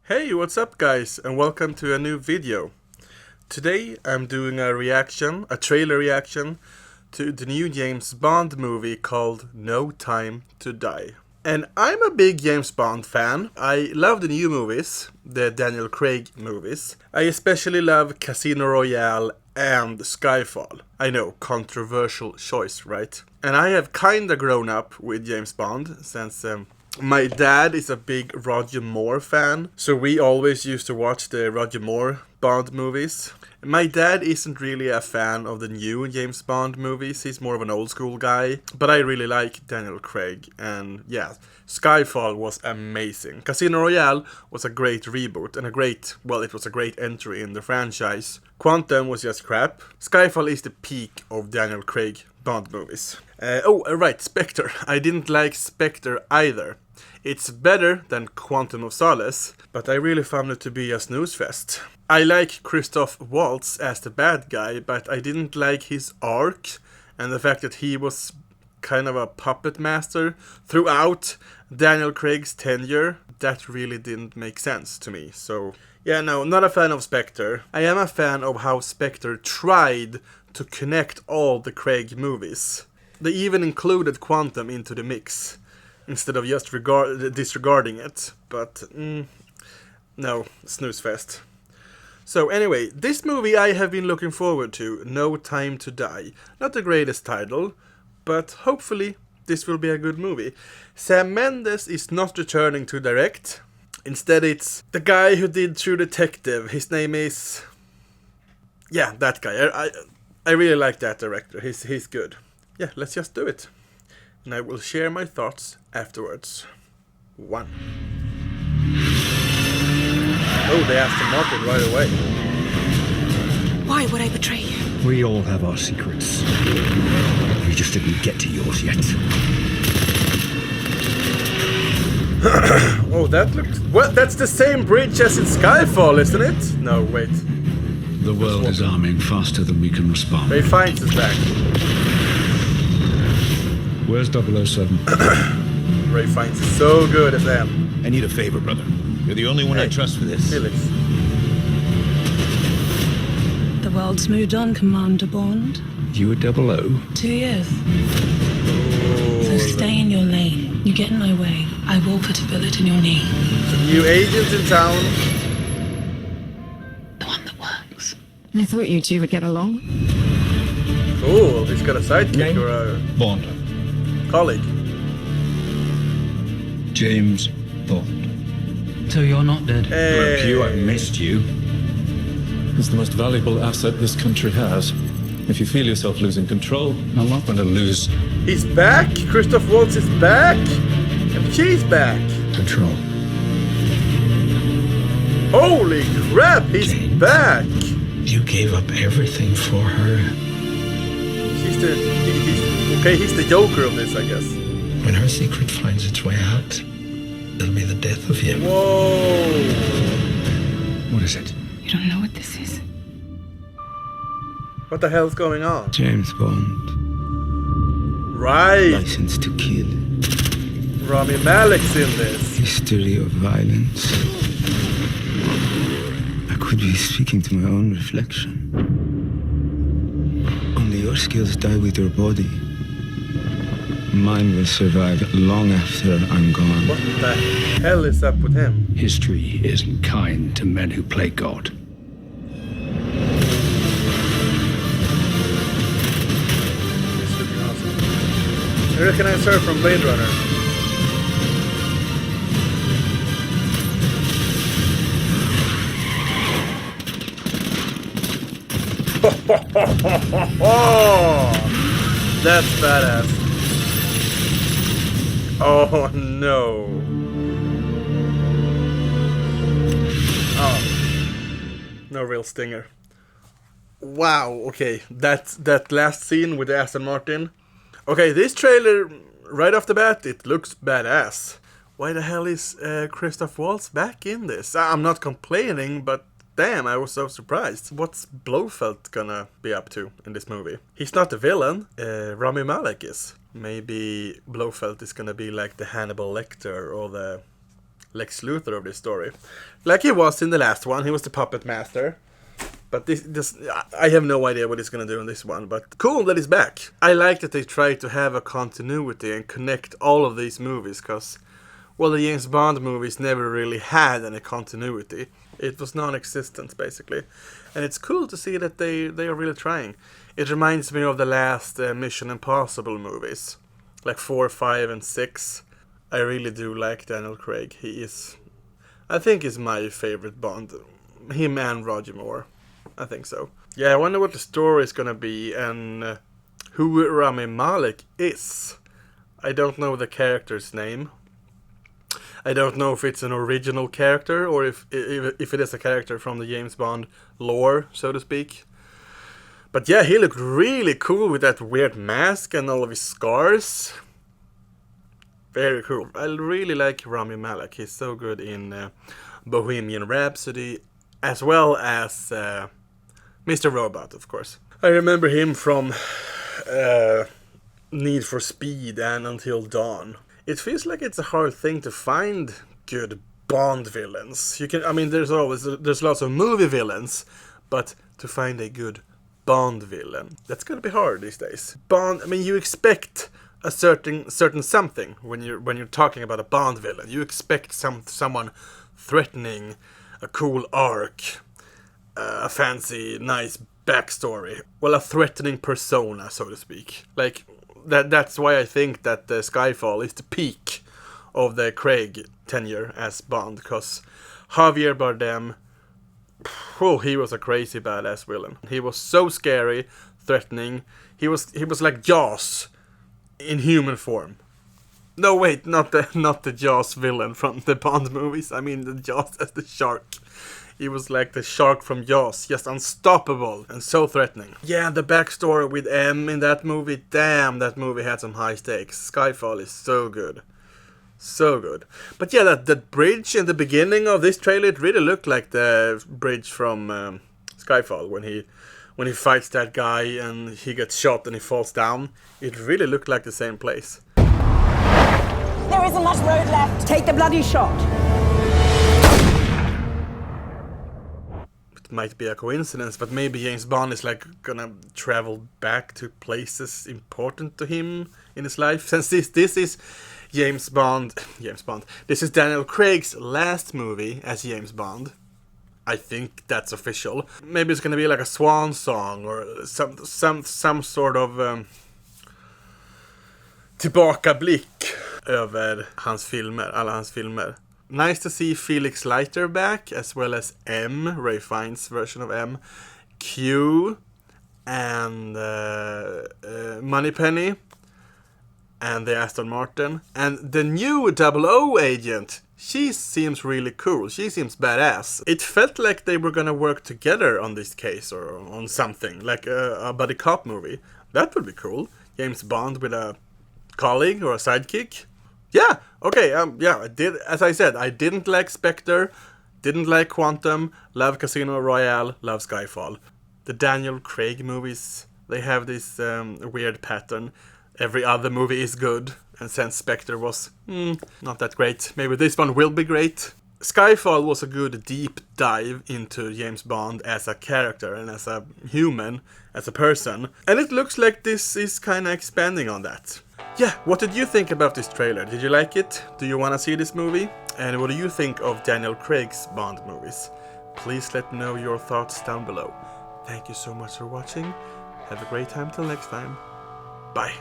Hey, what's up guys, and welcome to a new video. Today I'm doing a trailer reaction to the new James Bond movie called No Time to Die. And I'm a big James Bond fan. I love the new movies, the Daniel Craig movies. I especially love Casino Royale and Skyfall. I know, controversial choice, right? And I have kinda grown up with James Bond since my dad is a big Roger Moore fan, so we always used to watch the Roger Moore Bond movies. My dad isn't really a fan of the new James Bond movies, he's more of an old school guy, but I really like Daniel Craig, and yeah, Skyfall was amazing. Casino Royale was a great reboot, and it was a great entry in the franchise. Quantum was just crap. Skyfall is the peak of Daniel Craig Bond movies. Right, Spectre. I didn't like Spectre either. It's better than Quantum of Solace, but I really found it to be a snooze fest. I like Christoph Waltz as the bad guy, but I didn't like his arc and the fact that he was kind of a puppet master throughout Daniel Craig's tenure. That really didn't make sense to me. So yeah, no, not a fan of Spectre. I am a fan of how Spectre tried to connect all the Craig movies. They even included Quantum into the mix instead of just disregarding it. But no, snooze fest. So anyway, this movie I have been looking forward to, No Time to Die. Not the greatest title, but hopefully this will be a good movie. Sam Mendes is not returning to direct. Instead it's the guy who did True Detective. His name is... yeah, that guy. I really like that director. He's good. Yeah, let's just do it. And I will share my thoughts afterwards. 1. Oh, they asked Martin right away. Why would I betray you? We all have our secrets. We just didn't get to yours yet. Oh, that looks... well, that's the same bridge as in Skyfall, isn't it? No, wait. The world is arming faster than we can respond. Ray Fiennes is back. Where's 007? Ray Fiennes is so good as them. I need a favor, brother. You're the only one I trust for this. Felix. The world's moved on, Commander Bond. You were 00? 2 years. So stay in your lane. You get in my way, I will put a bullet in your knee. New agent in town. The one that works. I thought you two would get along. Cool, he's got a sidekick or a Bond. colleague. James Bond. So you're not dead. Hey. Pew, I missed you. It's the most valuable asset this country has. If you feel yourself losing control, I'm not going to lose He's back! Christoph Waltz is back! And she's back! control. Holy crap, he's James. back! You gave up everything for her. He's the Joker of this, I guess. When her secret finds its way out, it'll be the death of him. Whoa! What is it? You don't know what this is? What the hell's going on? James Bond. Right! License to kill. Rami Malek's in this. History of violence. I could be speaking to my own reflection. Only your skills die with your body. Mine will survive long after I'm gone. What the hell is up with him? History isn't kind to men who play God. This would be awesome. I recognize her from Blade Runner. That's badass. Oh no. Oh. No real stinger. Wow, okay. That last scene with the Aston Martin. Okay, this trailer, right off the bat, it looks badass. Why the hell is Christoph Waltz back in this? I'm not complaining, but damn, I was so surprised. What's Blofeld gonna be up to in this movie? He's not the villain. Rami Malek is. Maybe Blofeld is gonna be like the Hannibal Lecter or the Lex Luthor of this story. Like he was in the last one, he was the puppet master. But this I have no idea what he's gonna do in this one, but cool that he's back. I like that they try to have a continuity and connect all of these movies, because, well, the James Bond movies never really had any continuity. It was non-existent, basically. And it's cool to see that they are really trying. It reminds me of the last Mission Impossible movies, like 4, 5, and 6. I really do like Daniel Craig. He is, I think, is my favorite Bond. Him and Roger Moore. I think so. Yeah, I wonder what the story is gonna be and who Rami Malek is. I don't know the character's name. I don't know if it's an original character or if it is a character from the James Bond lore, so to speak. But yeah, he looked really cool with that weird mask and all of his scars. Very cool. I really like Rami Malek. He's so good in Bohemian Rhapsody, as well as Mr. Robot, of course. I remember him from Need for Speed and Until Dawn. It feels like it's a hard thing to find good Bond villains. There's lots of movie villains, but to find a good Bond villain, that's gonna be hard these days. Bond, you expect a certain something when you're talking about a Bond villain. You expect someone threatening, a cool arc, a fancy, nice backstory. Well, a threatening persona, so to speak. Like that's why I think that Skyfall is the peak of the Craig tenure as Bond, because Javier Bardem, he was a crazy badass villain. He was so scary, threatening. He was like Jaws in human form. No, wait, not the Jaws villain from the Bond movies. I mean the Jaws as the shark. He was like the shark from Jaws, just unstoppable and so threatening. Yeah, the backstory with M in that movie, damn, that movie had some high stakes. Skyfall is so good. So good. But yeah, that bridge in the beginning of this trailer, it really looked like the bridge from Skyfall when he fights that guy and he gets shot and he falls down. It really looked like the same place. There isn't much road left. Take the bloody shot. It might be a coincidence, but maybe James Bond is like gonna travel back to places important to him in his life. Since this is James Bond. This is Daniel Craig's last movie as James Bond. I think that's official. Maybe it's gonna be like a swan song or some sort of tillbakablick över alla hans filmer. Nice to see Felix Leiter back, as well as M, Ray Fiennes' version of M, Q, and Moneypenny, and the Aston Martin, and the new 00 agent. She seems really cool. She seems badass. It felt like they were gonna work together on this case or on something, like a buddy cop movie. That would be cool. James Bond with a colleague or a sidekick. Yeah, okay, as I said, I didn't like Spectre, didn't like Quantum, love Casino Royale, love Skyfall. The Daniel Craig movies, they have this weird pattern. Every other movie is good, and since Spectre was not that great, maybe this one will be great. Skyfall was a good deep dive into James Bond as a character and as a human, as a person. And it looks like this is kind of expanding on that. Yeah, what did you think about this trailer? Did you like it? Do you want to see this movie? And what do you think of Daniel Craig's Bond movies? Please let me know your thoughts down below. Thank you so much for watching. Have a great time till next time. Bye.